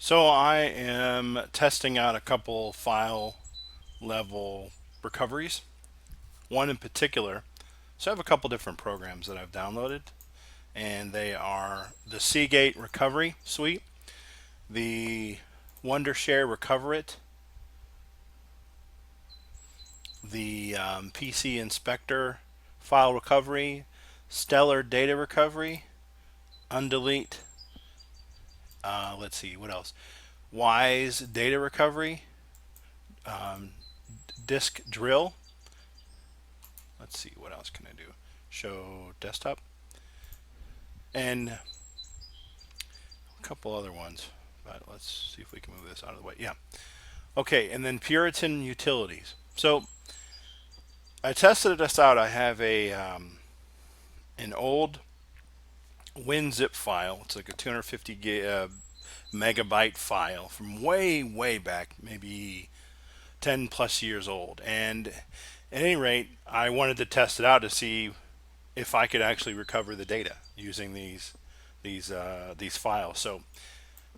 So I am testing out a couple file level recoveries, one in particular. So I have a couple different programs that I've downloaded, and they are the Seagate Recovery Suite, the Wondershare Recover It, the PC Inspector File Recovery, Stellar Data Recovery, Undelete, let's see, what else? Wise Data Recovery, Disk Drill. Let's see, what else can I do? Show desktop. And a couple other ones. But let's see if we can move this out of the way. Yeah. Okay, and then Puritan Utilities. So I tested this out. I have an old WinZip file. It's like a 250 megabyte file from way back, maybe 10 plus years old. And at any rate, I wanted to test it out to see if I could actually recover the data using these files. So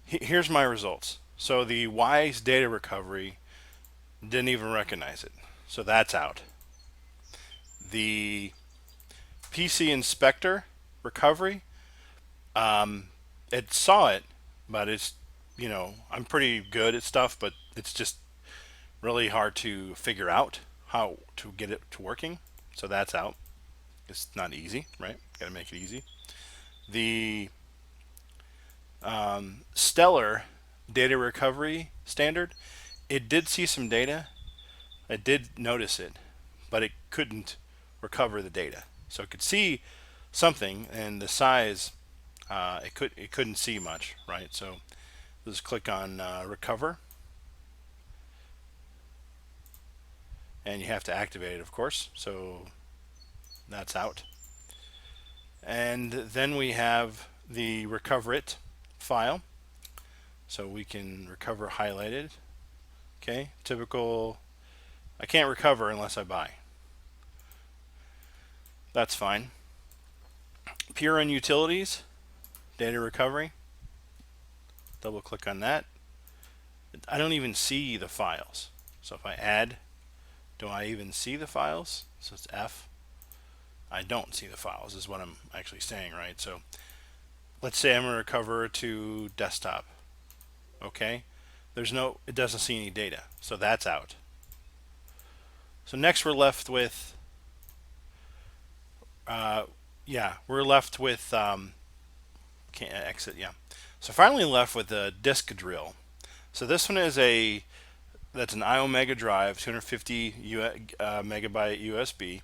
here's my results. So the Wise data recovery didn't even recognize it. So that's out. The PC inspector recovery, it saw it, but it's, I'm pretty good at stuff, but it's just really hard to figure out how to get it to working. So that's out. It's not easy, right? Got to make it easy. The Stellar data recovery standard, it did see some data. It did notice it, but it couldn't recover the data. So it could see something, and the size, it couldn't see much, right? So let's click on recover, and you have to activate it, of course. So that's out. And then we have the recover it file. So we can recover highlighted. Okay, typical. I can't recover unless I buy. That's fine. Puritan Utilities, data recovery. Double click on that. I don't even see the files. So if I add, do I even see the files? So it's F. I don't see the files is what I'm actually saying, right? So let's say I'm going to recover to desktop. Okay, it doesn't see any data, so that's out. So next we're left with we're left with can't exit. Yeah, so finally left with the disk drill. So this one is that's an iOmega drive, 250 megabyte USB.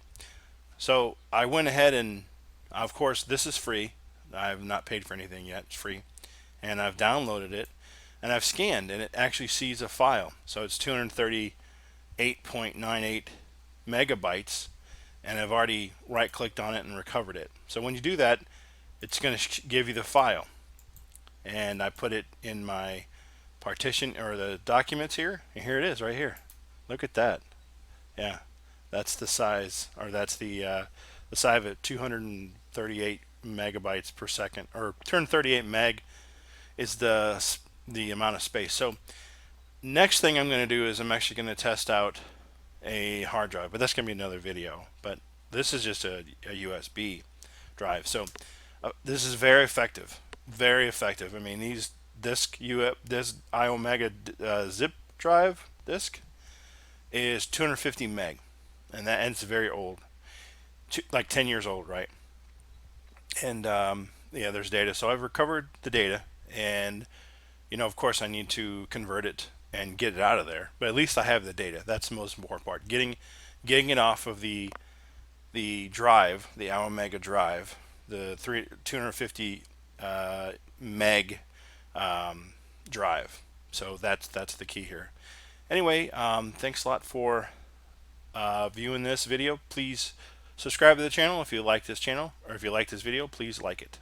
So I went ahead and, of course, this is free. I have not paid for anything yet. It's free, and I've downloaded it, and I've scanned, and it actually sees a file. So it's 238.98 megabytes, and I've already right-clicked on it and recovered it. So when you do that, it's going to give you the file, and I put it in my partition or the documents here, and here it is right here. Look at that. Yeah, that's the size, or that's the size of it, 238 megabytes per second, or 238 meg is the amount of space. So next thing I'm going to do is I'm actually going to test out a hard drive, but that's going to be another video. But this is just a USB drive. So this is very effective, very effective. I mean, this iOmega zip drive disk is 250 meg, and it's very old, like 10 years old, right? And yeah, there's data. So I've recovered the data, and of course, I need to convert it and get it out of there. But at least I have the data. That's the most important part. Getting it off of the drive, the iOmega drive, the 250 meg drive. So that's the key here. Anyway, thanks a lot for viewing this video. Please subscribe to the channel if you like this channel, or if you like this video, please like it.